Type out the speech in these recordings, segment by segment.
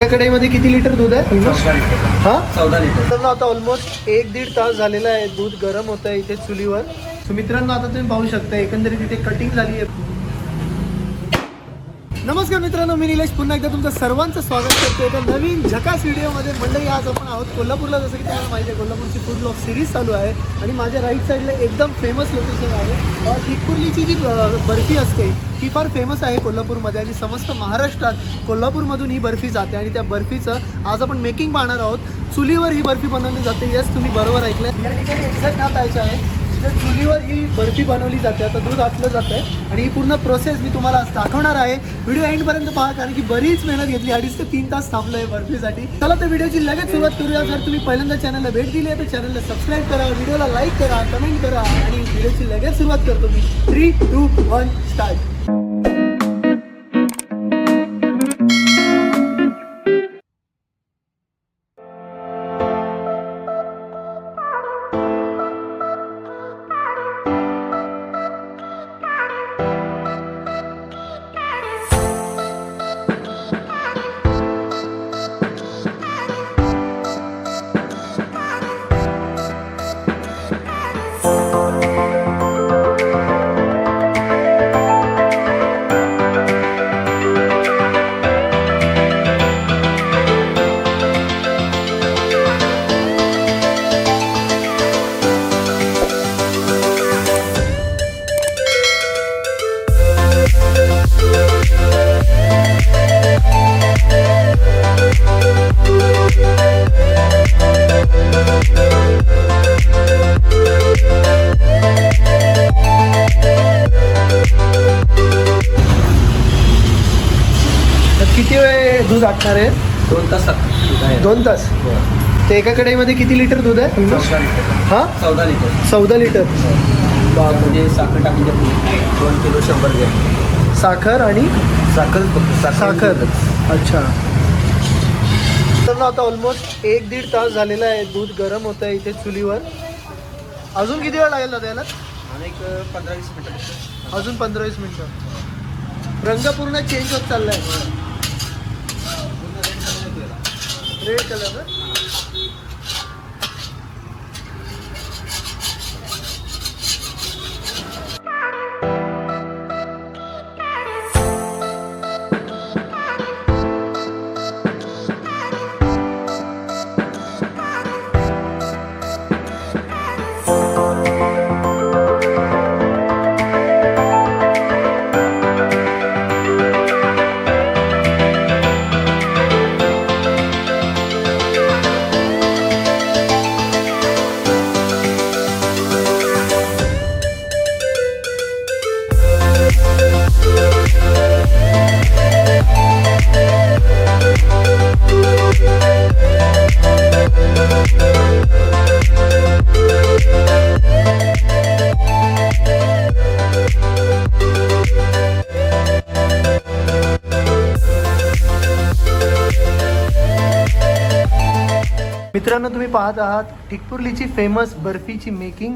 कढईमध्ये किती लिटर दूध आहे? 14 लिटर. हा 14 लिटर. मित्रांनो आता ऑलमोस्ट 1-1.5 तास झालेला आहे. दूध गरम होत आहे इथे चुलीवर. सो मित्रांनो आता तुम्ही पाहू शकता एकंदरीत इथे कटिंग झाली आहे. नमस्कार मित्रांनो, मी निलेश पुन्हा एकदा तुमचं सर्वांचं स्वागत करतो एका नवीन झकास व्हिडिओमध्ये. मंडळी आज आपण आहोत कोल्हापूरला. जसं की तुम्हाला माहिती आहे कोल्हापूरची फूड ब्लॉग सिरीज चालू आहे आणि माझ्या राईट साईडला एकदम फेमस लोकेशन आहे. ठिकपुर्लीची जी बर्फी असते ही फार फेमस आहे कोल्हापूरमध्ये आणि समस्त महाराष्ट्रात कोल्हापूरमधून ही बर्फी जाते आणि त्या बर्फीचं आज आपण मेकिंग पाहणार आहोत. चुलीवर ही बर्फी बनवली जाते. यस, तुम्ही बरोबर ऐकलं. या ठिकाणी एक्झॅक्ट नाव द्यायचं आहे. तर चुलीवर ही बर्फी बनवली जाते. आता दूध आटलं जातं आहे आणि ही पूर्ण प्रोसेस मी तुम्हाला आज दाखवणार आहे. व्हिडिओ एंडपर्यंत पहा, कारण की बरीच मेहनत घेतली. 2.5 ते 3 तास थांबलो आहे बर्फीसाठी. चला तर व्हिडिओची लगेच सुरुवात करूया. जर तुम्ही पहिल्यांदा चॅनलला भेट दिली आहे तर चॅनलला सबस्क्राईब करा, व्हिडिओला लाईक करा, कमेंट करा आणि व्हिडिओची लगेच सुरुवात करतो मी. 3, 2, 1 स्टार्ट. किती वेळ दूध आटणार आहे? 2 तास. 2 तास. ते एका कढईमध्ये किती लिटर दूध आहे? 14 लिटर. हा 14 लिटर. 14 लिटर. म्हणजे साखर टाकून 2 किलो 100 ग्रॅम साखर आणि साखर. अच्छा. तर आता ऑलमोस्ट 1-1.5 तास झालेला आहे. दूध गरम होत आहे इथे चुलीवर. अजून किती वेळ लागेल दादा याला? आणि एक 15-20 मिनिटं. अजून 15-20 मिनिटं. रंग पूर्ण चेंज होत चाललाय. Red colour. मित्रांनो, तुम्ही पाहत आहात ठिकपुर्लीची फेमस बर्फीची मेकिंग.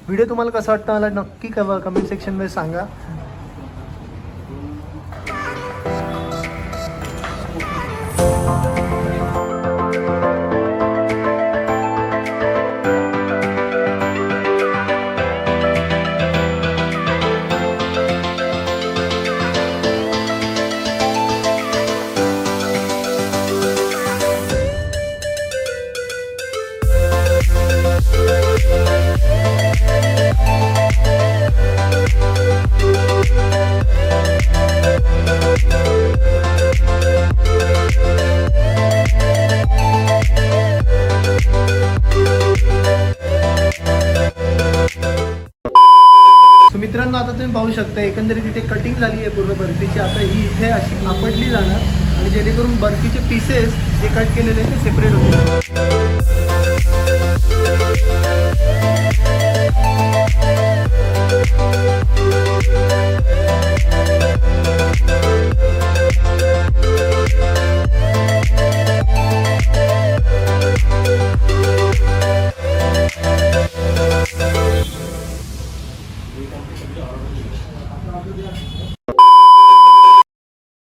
व्हिडिओ तुम्हाला कसा वाटतं मला नक्की कमेंट सेक्शनमध्ये सांगा. मित्रांनो आता तुम्ही पाहू शकता एकंदरीत इथे कटिंग झाली आहे पूर्ण बर्फीची. आता ही इथे अशी आपटली जाणार आणि जेणेकरून बर्फीचे पीसेस जे कट केलेले ते सेपरेट होतील.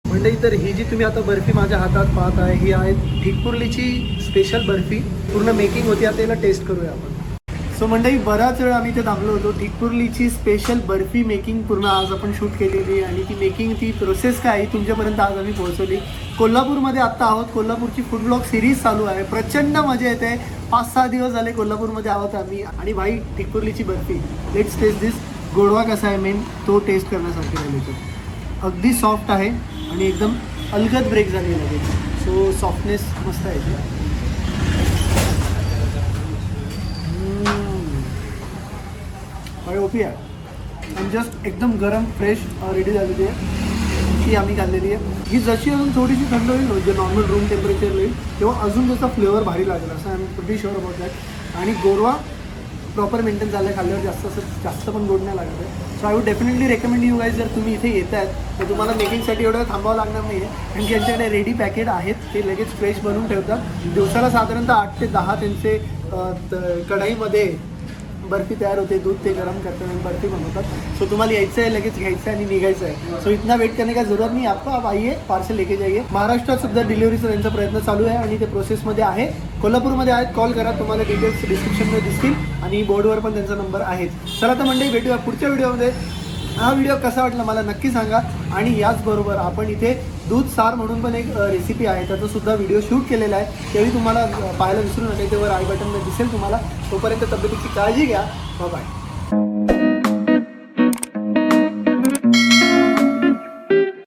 मंडळी, तर ही जी तुम्ही आता बर्फी माझ्या हातात पाहत आहे, ही आहे ठिकपुर्लीची स्पेशल बर्फी. पूर्ण मेकिंग होती, आता याला टेस्ट करूया आपण. सो मंडळी, बराच वेळ आम्ही इथे थांबलो होतो. ठिकपुर्लीची स्पेशल बर्फी मेकिंग पूर्ण आज आपण शूट केलेली आहे आणि ती मेकिंग, ती प्रोसेस काय आहे तुमच्यापर्यंत आज आम्ही पोहोचवली. कोल्हापूरमध्ये आत्ता आहोत. कोल्हापूरची फूड ब्लॉग सिरीज चालू आहे. प्रचंड मजा येते. 5-6 दिवस झाले कोल्हापूरमध्ये आहोत आम्ही. आणि भाई, ठिकपुर्लीची बर्फी, लेट्स टेस्ट दिस. गोडवा कसा आहे मेन तो टेस्ट करण्यासारखे राहिले. अगदी सॉफ्ट आहे आणि एकदम अलगद ब्रेक झाली लगेच. सो सॉफ्टनेस मस्त आहे. आणि ओपी आहे आणि जस्ट एकदम गरम फ्रेश रेडी झालेली आहे. ही आम्ही खाल्लेली आहे. ही जशी अजून थोडीशी थंड होईल, जे नॉर्मल रूम टेम्परेचर येईल, तेव्हा अजून त्याचा फ्लेवर भारी लागेल असं I am pretty sure about that. आणि गोडवा प्रॉपर मेंटेन झालं आहे. खाल्ल्यावर जास्त पण गोड नाही लागत आहे. So I would definitely recommend you guys, जर तुम्ही इथे येत आहेत तर तुम्हाला मेकिंगसाठी एवढं थांबावं लागणार नाही आहे. कारण की यांच्याकडे रेडी पॅकेट आहेत, ते लगेच फ्रेश बनवून ठेवतात. दिवसाला साधारणतः 8 ते 10 त्यांचे कढाईमध्ये बर्फी तयार होते. दूध ते गरम करतात आणि बर्फी बनवतात. सो तुम्हाला यायचं आहे, लगेच घ्यायचं आहे आणि निघायचं आहे. सो इतना वेट करने का जरूरत नाही आपको. आप आइए, पार्सल लेके जाइए. महाराष्ट्रात सुद्धा डिलिव्हरीचा त्यांचा प्रयत्न चालू आहे आणि ते प्रोसेसमध्ये आहे. कोल्हापूरमध्ये आहेत, कॉल करा, तुम्हाला डिटेल्स डिस्क्रिप्शनमध्ये दिसतील आणि बोर्डवर पण त्यांचा नंबर आहेच. चला तर मंडळी, भेटूया पुढच्या व्हिडिओमध्ये. हा व्हिडिओ कसा वाटला मला नक्की सांगा. आणि याचबरोबर आपण इथे दूध सार म्हणून पण एक रेसिपी आहे, त्याचा सुद्धा व्हिडिओ शूट केलेला आहे. तेही तुम्हाला पाहायला विसरू नका. इथे वर आय बटनमध्ये दिसेल तुम्हाला. तोपर्यंत तब्येतीची काळजी घ्या. बाय.